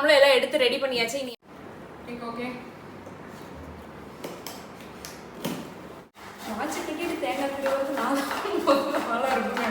நம்மளும் எல்லாம் எடுத்து ரெடி பண்ணியாச்சு. ஓகே வாட்சி கட்டிட்டு தேங்காய் திருவது நாளாக இருக்குங்க.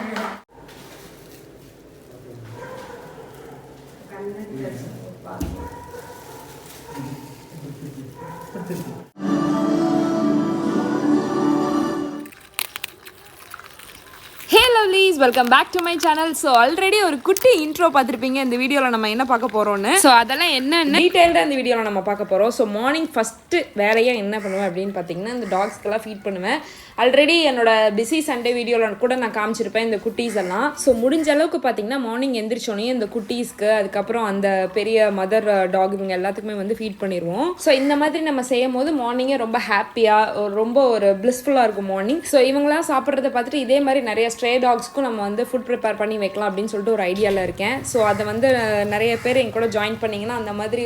Hey lovelies, welcome back to my channel. So already ஒரு குட்டி இன்ட்ரோ பார்த்துருப்பீங்க இந்த வீடியோவில் நம்ம என்ன பார்க்க போகிறோன்னு. ஸோ அதெல்லாம் என்ன டீட்டெயில்டாக இந்த வீடியோவில் நம்ம பார்க்க போகிறோம். ஸோ மார்னிங் ஃபஸ்ட்டு வேலையாக என்ன பண்ணுவேன் அப்படின்னு பார்த்தீங்கன்னா இந்த டாக்ஸ்க்கெல்லாம் ஃபீட் பண்ணுவேன். ஆல்ரெடி என்னோட பிஸி சண்டே வீடியோவில் கூட நான் காமிச்சிருப்பேன் இந்த குட்டீஸ் எல்லாம். ஸோ முடிஞ்ச அளவுக்கு பார்த்தீங்கன்னா மார்னிங் எந்திரிச்சோன்னே இந்த குட்டீஸ்க்கு அதுக்கப்புறம் அந்த பெரிய மதர் டாக் இவங்க எல்லாத்துக்குமே வந்து ஃபீட் பண்ணிடுவோம். ஸோ இந்த மாதிரி நம்ம செய்யும் போது மார்னிங்கே ரொம்ப ஹாப்பியாக ரொம்ப ஒரு பிளிஸ்ஃபுல்லாக இருக்கும் மார்னிங். ஸோ இவங்களாம் சாப்பிட்றத பார்த்துட்டு இதே மாதிரி நிறைய ஸ்ட்ரே டாக்ஸ்க்கும் நம்ம வந்து ஃபுட் ப்ரிப்பேர் பண்ணி வைக்கலாம் அப்படின்னு சொல்லிட்டு ஒரு ஐடியாவில் இருக்கேன். ஸோ அதை வந்து நிறைய பேர் என் கூட ஜாயின் பண்ணிங்கன்னா அந்த மாதிரி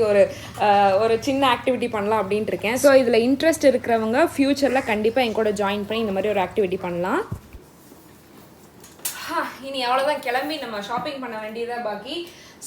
ஒரு சின்ன ஆக்டிவிட்டி பண்ணலாம் அப்படின்ட்டு இருக்கேன். ஸோ இதில் இன்ட்ரெஸ்ட் இருக்கிறவங்க ஃப்யூச்சரில் கண்டிப்பாக என் கூட ஜாயின் பண்ணி இந்த மாதிரி ஒரு ஆக்டிவிட்டி பண்ணலாம். இனி அவ்வளோதான், கிளம்பி நம்ம ஷாப்பிங் பண்ண வேண்டியதாக பாக்கி.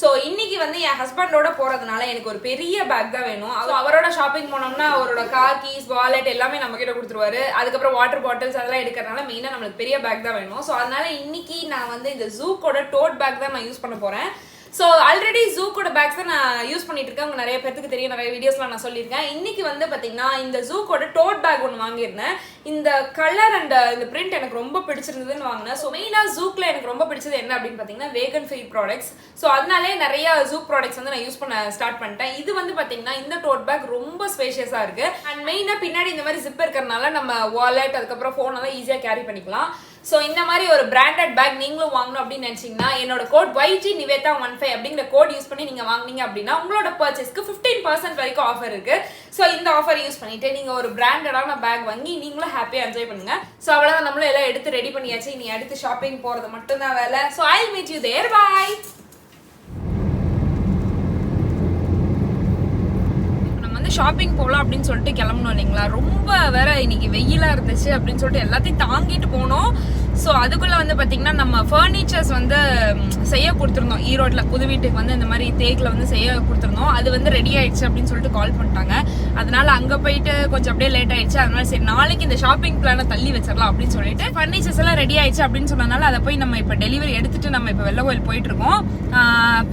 ஸோ இன்னைக்கு வந்து என் ஹஸ்பண்டோட போகிறதுனால எனக்கு ஒரு பெரிய பேக் தான் வேணும். அவரோட ஷாப்பிங் போனோம்னா அவரோட கார், கீஸ், வாலெட் எல்லாமே நம்ம கிட்ட கொடுத்துருவாரு. அதுக்கப்புறம் வாட்டர் பாட்டில்ஸ் அதெல்லாம் எடுக்கிறதுனால மெயினாக நம்மளுக்கு பெரிய பேக் தான் வேணும். ஸோ அதனால இன்னைக்கு நான் வந்து இந்த ஜூக்கோட டோட் பேக் தான் நான் யூஸ் பண்ண போகிறேன். ஸோ ஆல்ரெடி ஜூக்கோட பேக்ஸ் தான் நான் யூஸ் பண்ணிட்டு இருக்கேன். உங்க நிறைய பேருக்கு தெரியும், நிறைய வீடியோஸ்லாம் நான் சொல்லியிருக்கேன். இன்னைக்கு வந்து பார்த்தீங்கன்னா இந்த ஜூக்கோட டோட் பேக் ஒன்று வாங்கியிருந்தேன். இந்த கலர் அண்ட் இந்த பிரிண்ட் எனக்கு ரொம்ப பிடிச்சிருந்ததுன்னு வாங்கினேன். ஸோ மெயினாக ஜூக்கில் எனக்கு ரொம்ப பிடிச்சது என்ன அப்படின்னு பார்த்தீங்கன்னா வேகன் ஃப்ரீ ப்ராடக்ட்ஸ். ஸோ அதனாலே நிறைய ஜூக் ப்ராடக்ட்ஸ் வந்து நான் யூஸ் பண்ண ஸ்டார்ட் பண்ணிட்டேன். இது வந்து பார்த்தீங்கன்னா இந்த டோட் பேக் ரொம்ப ஸ்பேஷியஸாக இருக்கு. அண்ட் மெயினாக பின்னாடி இந்த மாதிரி ஜிப் இருக்கிறதுனால நம்ம வாலெட் அதுக்கப்புறம் ஃபோன் எல்லாம் ஈஸியாக கேரி பண்ணிக்கலாம். ஸோ இந்த மாதிரி ஒரு பிராண்டட் பேக் நீங்களும் வாங்கணும் அப்படின்னு நினைச்சீங்கன்னா என்னோட கோட் YGNivetha15 அப்படிங்கிற கோட் யூஸ் பண்ணி நீங்க வாங்கினீங்க அப்படின்னா உங்களோட பர்ச்சேஸ்க்கு 15% வரைக்கும் ஆஃபர் இருக்கு. ஸோ இந்த ஆஃபர் யூஸ் பண்ணிட்டு நீங்க ஒரு பிராண்டடான பேக் வாங்கி நீங்களும் ஹாப்பியா என்ஜாய் பண்ணுங்க. ஸோ அவ்வளவுதான், நம்மளும் எல்லாம் எடுத்து ரெடி பண்ணியாச்சு. இனி அடுத்து ஷாப்பிங் போறது மட்டும் தான் வேலை. So I'll meet you there. Bye. Shopping போகலாம் அப்படின்னு சொல்லிட்டு கிளம்பணும் இல்லைங்களா. ரொம்ப வேற இன்னைக்கு வெயிலாக இருந்துச்சு அப்படின்னு சொல்லிட்டு எல்லாத்தையும் தாங்கிட்டு போனோம். ஸோ அதுக்குள்ளே வந்து பார்த்தீங்கன்னா நம்ம ஃபர்னிச்சர்ஸ் வந்து செய்ய கொடுத்துருந்தோம். ஈரோட்டில் புது வீட்டுக்கு வந்து இந்த மாதிரி தேக்கில் வந்து செய்ய கொடுத்துருந்தோம். அது வந்து ரெடி ஆயிடுச்சு அப்படின்னு சொல்லிட்டு கால் பண்ணிட்டாங்க. அதனால அங்கே போயிட்டு கொஞ்சம் அப்படியே லேட் ஆயிடுச்சு. அதனால சரி நாளைக்கு இந்த ஷாப்பிங் பிளானை தள்ளி வச்சிடலாம் அப்படின்னு சொல்லிட்டு ஃபர்னிச்சர்ஸ் எல்லாம் ரெடி ஆயிடுச்சு அப்படின்னு சொன்னதுனால அதை போய் நம்ம இப்போ டெலிவரி எடுத்துட்டு நம்ம இப்போ வெள்ளை கோயில் போயிட்டு இருக்கோம்.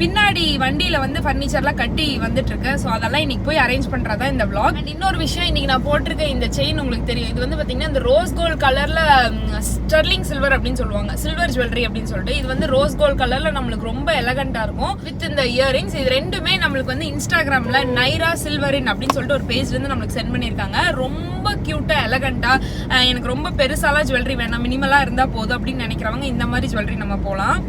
பின்னாடி வண்டியில் வந்து ஃபர்னிச்சர்லாம் கட்டி வந்துட்டு இருக்கு. ஸோ அதெல்லாம் இன்னைக்கு போய் அரேஞ்ச் பண்ணுறதா இந்த vlog. அண்ட் இன்னொரு விஷயம், இன்னைக்கு நான் போட்டிருக்க இந்த செயின் உங்களுக்கு தெரியும். இது வந்து பார்த்தீங்கன்னா இந்த ரோஸ் கோல்ட் கலர்ல ஸ்டெர்லிங் சில்வர் அப்படின்னு சொல்லுவாங்க, சில்வர் ஜுவல்லரி அப்படின்னு சொல்லிட்டு. இது வந்து ரோஸ் கோல்ட் கலர்ல நம்மளுக்கு ரொம்ப எலகண்டா இருக்கும் வித் இந்த இயரிங்ஸ். இது ரெண்டுமே நம்மளுக்கு வந்து இன்ஸ்டாகிராம்ல நைரா சில்வரின் அப்படின்னு சொல்லிட்டு ஒரு பேஜ்ல இருந்து நம்மளுக்கு சென்ட் பண்ணிருக்காங்க. ரொம்ப கியூட்டா எலகண்டா. எனக்கு ரொம்ப பெருசாலாம் ஜுவல்லரி வேணாம், மினிமலா இருந்தா போதும் அப்படின்னு நினைக்கிறவங்க இந்த மாதிரி ஜுவல்லரி நம்ம போகலாம்.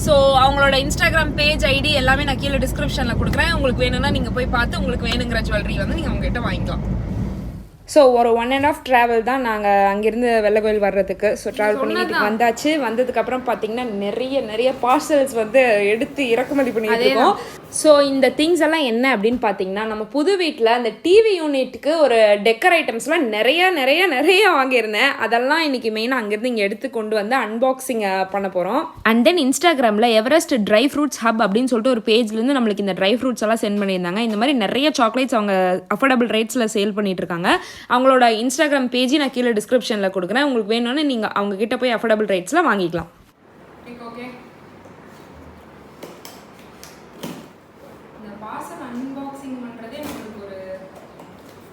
ஸோ அவங்களோட இன்ஸ்டாகிராம் பேஜ் ஐடி எல்லாமே நான் கீழே டிஸ்கிரிப்ஷன்ல கொடுக்குறேன். உங்களுக்கு வேணும்னா நீங்க போய் பார்த்து உங்களுக்கு வேணுங்கிற ஜுவல்லரி வந்து நீங்க உங்ககிட்ட வாங்கிக்கலாம். ஸோ ஒரு 1.5 ட்ராவல் தான் நாங்கள் அங்கேருந்து வெள்ளை கோயில் வர்றதுக்கு. ஸோ ட்ராவல் பண்ணி வீட்டுக்கு வந்தாச்சு. வந்ததுக்கப்புறம் பார்த்தீங்கன்னா நிறைய பார்சல்ஸ் வந்து எடுத்து இறக்குமதி பண்ணிட்டு இருக்கோம். ஸோ இந்த திங்ஸ் எல்லாம் என்ன அப்படின்னு பார்த்தீங்கன்னா நம்ம புது வீட்டில் அந்த டிவி யூனிட்டுக்கு ஒரு டெக்கர் ஐட்டம்ஸ்லாம் நிறைய வாங்கியிருந்தேன். அதெல்லாம் இன்னைக்கு மெயினாக அங்கேருந்து இங்கே எடுத்து கொண்டு வந்து அன்பாக்சிங் பண்ண போகிறோம். அண்ட் தென் இன்ஸ்டாகிராமில் எவரெஸ்ட் ட்ரை ஃப்ரூட்ஸ் ஹப் அப்படின்னு சொல்லிட்டு ஒரு பேஜ்லேருந்து நம்மளுக்கு இந்த ட்ரை ஃப்ரூட்ஸ் எல்லாம் சென்ட் பண்ணியிருந்தாங்க. இந்த மாதிரி நிறைய சாக்லேட்ஸ் அவங்க அஃபோர்டபுள் ரேட்ஸில் சேல் பண்ணிட்டு இருக்காங்க. அவங்களோட இன்ஸ்டாகிராம் பேஜ் நான் கீழே டிஸ்கிரிப்ஷனில் கொடுக்குறேன். உங்களுக்கு வேணும்னு நீங்கள் அவங்க கிட்ட போய் அஃபோர்டபுள் ரேட்ஸில் வாங்கிக்கலாம். ஓகே, இந்த பார்சல் அன்பாக்சிங் பண்ணுறதே உங்களுக்கு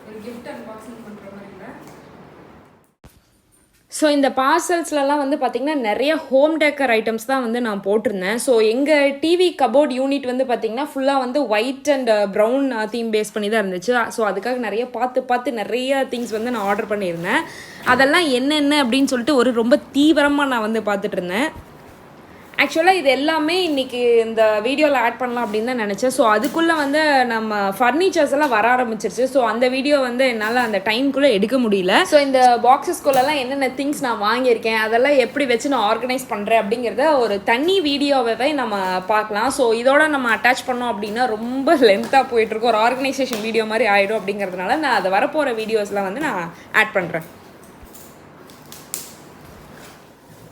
ஒரு கிஃப்ட் அன்பாக்சிங் பண்ணுற மாதிரி இல்லை. ஸோ இந்த பார்சல்ஸ்லாம் வந்து பார்த்திங்கன்னா நிறைய ஹோம் டெக்கர் ஐட்டம்ஸ் தான் வந்து நான் போட்டிருந்தேன். ஸோ எங்கள் டிவி கபோர்ட் யூனிட் வந்து பார்த்திங்கன்னா ஃபுல்லாக வந்து white and brown theme base பண்ணி தான் இருந்துச்சு. ஸோ அதுக்காக நிறைய பார்த்து நிறைய திங்ஸ் வந்து நான் ஆர்டர் பண்ணியிருந்தேன். அதெல்லாம் என்னென்ன அப்படின்னு சொல்லிட்டு ரொம்ப தீவிரமாக நான் வந்து பார்த்துட்டு இருந்தேன். ஆக்சுவலாக இது எல்லாமே இன்றைக்கி இந்த வீடியோவில் ஆட் பண்ணலாம் அப்படின்னு தான் நினச்சேன். ஸோ அதுக்குள்ளே வந்து நம்ம ஃபர்னிச்சர்ஸ் எல்லாம் வர ஆரம்பிச்சிருச்சு. ஸோ அந்த வீடியோ வந்து என்னால் அந்த டைம்குள்ளே எடுக்க முடியல. ஸோ இந்த பாக்ஸஸ்குள்ளெல்லாம் என்னென்ன திங்ஸ் நான் வாங்கியிருக்கேன், அதெல்லாம் எப்படி வச்சு நான் ஆர்கனைஸ் பண்ணுறேன் அப்படிங்கிறத ஒரு தனி வீடியோவை நம்ம பார்க்கலாம். ஸோ இதோட நம்ம அட்டாச் பண்ணோம் அப்படின்னா ரொம்ப லென்த்தாக போயிட்டுருக்கோம். ஒரு ஆர்கனைசேஷன் வீடியோ மாதிரி ஆகிடும். அப்படிங்கிறதுனால நான் அதை வரப்போகிற வீடியோஸில் வந்து நான் ஆட் பண்ணுறேன்.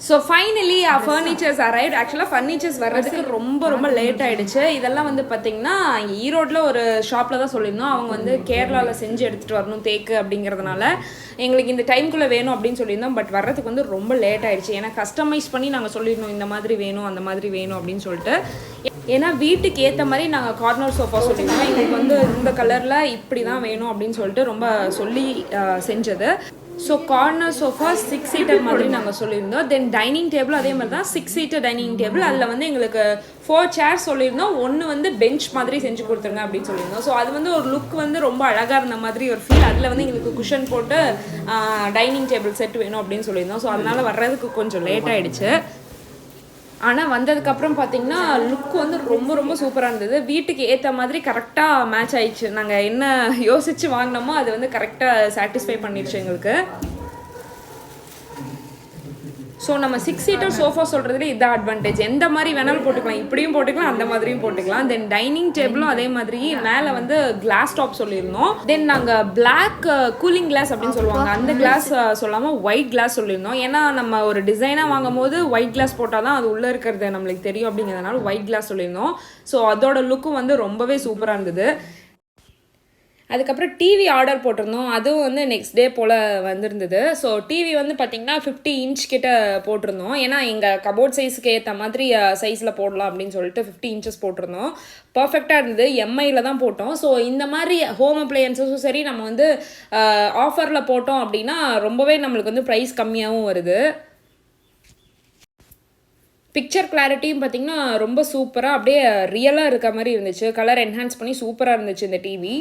So finally furnitures arrived. ஆக்சுவலாக ஃபர்னிச்சர்ஸ் வர்றதுக்கு ரொம்ப லேட் ஆகிடுச்சு. இதெல்லாம் வந்து பார்த்திங்கன்னா இங்கே ஈரோட்டில் ஒரு ஷாப்பில் தான் சொல்லியிருந்தோம். அவங்க வந்து கேரளாவில் செஞ்சு எடுத்துகிட்டு வரணும் தேக்கு அப்படிங்கிறதுனால எங்களுக்கு இந்த டைம்குள்ளே வேணும் அப்படின்னு சொல்லியிருந்தோம். பட் வர்றதுக்கு வந்து ரொம்ப லேட் ஆகிடுச்சு. ஏன்னா கஸ்டமைஸ் பண்ணி நாங்கள் சொல்லியிருந்தோம் இந்த மாதிரி வேணும் அந்த மாதிரி வேணும் அப்படின்னு சொல்லிட்டு. ஏன்னா வீட்டுக்கு ஏற்ற மாதிரி நாங்கள் கார்னர் சோஃபா சொல்லியிருந்தோம். எங்களுக்கு வந்து இந்த கலரில் இப்படி தான் வேணும் அப்படின்னு சொல்லிட்டு ரொம்ப சொல்லி செஞ்சது. ஸோ கார்னர் சோஃபா 6 சீட்டர் மாதிரி நாங்கள் சொல்லியிருந்தோம். தென் டைனிங் டேபிள் அதே மாதிரி தான் 6 சீட்டர் டைனிங் டேபிள். அதில் வந்து எங்களுக்கு 4 சேர்ஸ் சொல்லியிருந்தோம். ஒன்று வந்து பெஞ்ச் மாதிரி செஞ்சு கொடுத்துருங்க அப்படின்னு சொல்லியிருந்தோம். ஸோ அது வந்து ஒரு லுக் வந்து ரொம்ப அழகாக இருந்த மாதிரி ஒரு ஃபீல். அதில் வந்து எங்களுக்கு குஷன் போட்டு டைனிங் டேபிள் செட் வேணும் அப்படின்னு சொல்லியிருந்தோம். ஸோ அதனால் வர்றதுக்கு கொஞ்சம் லேட் ஆகிடுச்சு. ஆனால் வந்ததுக்கப்புறம் பார்த்திங்கன்னா லுக் வந்து ரொம்ப சூப்பராக இருந்தது. வீட்டுக்கு ஏற்ற மாதிரி கரெக்டாக மேட்ச் ஆயிடுச்சு. நாங்கள் என்ன யோசித்து வாங்கினோமோ அது வந்து கரெக்டாக சாட்டிஸ்ஃபை பண்ணிடுச்சு எங்களுக்கு. ஸோ நம்ம 6 சீட்டர் சோஃபா சொல்கிறதுல இதான் அட்வான்டேஜ். எந்த மாதிரி வேணாலும் போட்டுக்கலாம், இப்படியும் போட்டுக்கலாம் அந்த மாதிரியும் போட்டுக்கலாம். தென் டைனிங் டேபிளும் அதே மாதிரி மேலே வந்து கிளாஸ் டாப் சொல்லியிருந்தோம். தென் நாங்கள் பிளாக் கூலிங் கிளாஸ் அப்படின்னு சொல்லுவாங்க அந்த கிளாஸ் சொல்லாமல் ஒயிட் கிளாஸ் சொல்லியிருந்தோம். ஏன்னா நம்ம ஒரு டிசைனாக வாங்கும் போது ஒயிட் கிளாஸ் போட்டால் தான் அது உள்ளே இருக்கிறது நம்மளுக்கு தெரியும் அப்படிங்கிறதுனால ஒயிட் கிளாஸ் சொல்லியிருந்தோம். ஸோ அதோட லுக்கும் வந்து ரொம்பவே சூப்பராக இருந்தது. அதுக்கப்புறம் டிவி ஆர்டர் போட்டிருந்தோம். அதுவும் வந்து நெக்ஸ்ட் டே போல் வந்திருந்தது. ஸோ டிவி வந்து பார்த்திங்கன்னா 50 இன்ச் கிட்ட போட்டிருந்தோம். ஏன்னா எங்கள் கபோர்ட் சைஸுக்கு ஏற்ற மாதிரி சைஸில் போடலாம் அப்படின்னு சொல்லிட்டு 50 இன்ச்சஸ் போட்டிருந்தோம். பர்ஃபெக்டாக இருந்தது. எம்ஐயில் தான் போட்டோம். ஸோ இந்த மாதிரி ஹோம் அப்ளையன்ஸஸும் சரி நம்ம வந்து ஆஃபரில் போட்டோம் அப்படின்னா ரொம்பவே நம்மளுக்கு வந்து ப்ரைஸ் கம்மியாகவும் வருது. பிக்சர் கிளாரிட்டியும் பார்த்திங்கன்னா ரொம்ப சூப்பராக அப்படியே ரியலாக இருக்க மாதிரி இருந்துச்சு. கலர் என்ஹான்ஸ் பண்ணி சூப்பராக இருந்துச்சு இந்த டிவி.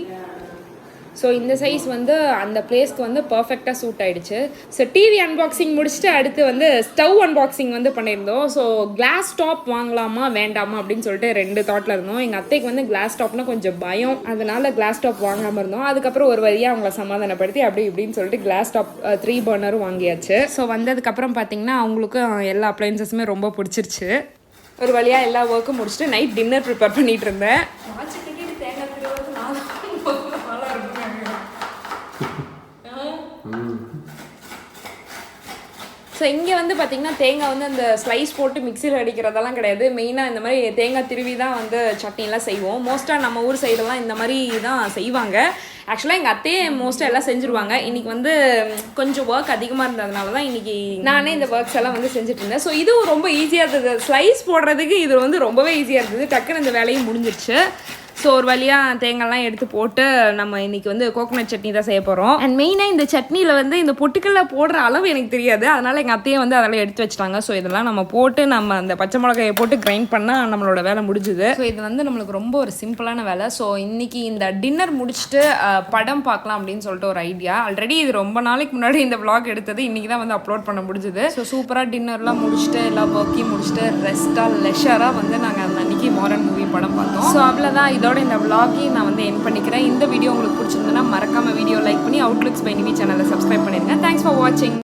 ஸோ இந்த சைஸ் வந்து அந்த பிளேஸ்க்கு வந்து பர்ஃபெக்டாக சூட் ஆகிடுச்சு. ஸோ டிவி அன்பாக்சிங் முடிச்சுட்டு அடுத்து வந்து ஸ்டவ் அன்பாக்சிங் வந்து பண்ணியிருந்தோம். ஸோ கிளாஸ் டாப் வாங்கலாமா வேண்டாமா அப்படின்னு சொல்லிட்டு 2 தாட்டில் இருந்தோம். எங்கள் அத்தைக்கு வந்து கிளாஸ் டாப்னா கொஞ்சம் பயம், அதனால கிளாஸ் டாப் வாங்காமல் இருந்தோம். அதுக்கப்புறம் ஒரு வழியாக அவங்கள சமாதானப்படுத்தி அப்படி இப்படின்னு சொல்லிட்டு கிளாஸ் டாப் 3 பர்னரும் வாங்கியாச்சு. ஸோ வந்ததுக்கப்புறம் பார்த்திங்கன்னா அவங்களுக்கும் எல்லா அப்ளையன்சஸுமே ரொம்ப பிடிச்சிருச்சு. ஒரு வழியாக எல்லா ஒர்க்கும் முடிச்சுட்டு நைட் டின்னர் ப்ரிப்பேர் பண்ணிகிட்டு இருந்தேன். ஸோ இங்கே வந்து பார்த்திங்கன்னா தேங்காய் வந்து அந்த ஸ்லைஸ் போட்டு மிக்சியில் அடிக்கிறதெல்லாம் கிடையாது. மெயினாக இந்த மாதிரி தேங்காய் திருவி தான் வந்து சட்னிலாம் செய்வோம். மோஸ்ட்டாக நம்ம ஊர் சைடெல்லாம் இந்த மாதிரி தான் செய்வாங்க. ஆக்சுவலாக எங்கள் அத்தையே மோஸ்ட்டாக எல்லாம் செஞ்சுருவாங்க. இன்றைக்கி வந்து கொஞ்சம் ஒர்க் அதிகமாக இருந்ததுனால தான் இன்றைக்கி நானே இந்த ஒர்க்ஸ் எல்லாம் வந்து செஞ்சுட்டு இருந்தேன். ஸோ இதுவும் ரொம்ப ஈஸியாக இருந்தது. ஸ்லைஸ் போடுறதுக்கு இது வந்து ரொம்பவே ஈஸியாக இருந்தது. டக்குன்னு இந்த வேலையும் முடிஞ்சிடுச்சு. ஸோ ஒரு வழியாக தேங்காய்லாம் எடுத்து போட்டு நம்ம இன்றைக்கி வந்து கோகோனட் சட்னி தான் செய்ய போகிறோம். அண்ட் மெயினாக இந்த சட்னியில் வந்து இந்த பொட்டுக்கல்ல போடுற அளவு எனக்கு தெரியாது. அதனால் எங்கள் அத்தையை வந்து அதெல்லாம் எடுத்து வச்சுட்டாங்க. ஸோ இதெல்லாம் நம்ம போட்டு நம்ம அந்த பச்சை மிளகாயை போட்டு கிரைண்ட் பண்ணால் நம்மளோட வேலை முடிஞ்சுது. ஸோ இது வந்து நம்மளுக்கு ரொம்ப ஒரு சிம்பிளான வேலை. ஸோ இன்றைக்கி இந்த டின்னர் முடிச்சுட்டு படம் பார்க்கலாம் அப்படின்னு சொல்லிட்டு ஒரு ஐடியா. ஆல்ரெடி இது ரொம்ப நாளைக்கு முன்னாடி இந்த vlog எடுத்தது. இன்றைக்கி தான் வந்து அப்லோட் பண்ண முடிஞ்சுது. ஸோ சூப்பராக டின்னர்லாம் முடிச்சுட்டு எல்லா ஒர்க்கையும் முடிச்சுட்டு ரெஸ்ட்டாக லெஷராக வந்து நாங்கள் அந்த அன்றைக்கி மாரன் மூவி படம் பார்த்தோம். ஸோ அவ்வளோதான். இதோட இந்த vlog-ஐயும் நான் வந்து எண்ட் பண்ணிக்கிறேன். இந்த வீடியோ உங்களுக்கு பிடிச்சிருந்ததுன்னா மறக்காம வீடியோ லைக் பண்ணி அவுட்லுக்ஸ் பை நிவி சேனலை சப்ஸ்கிரைப் பண்ணிடுங்க. தேங்க்ஸ் ஃபார் வாட்சிங்.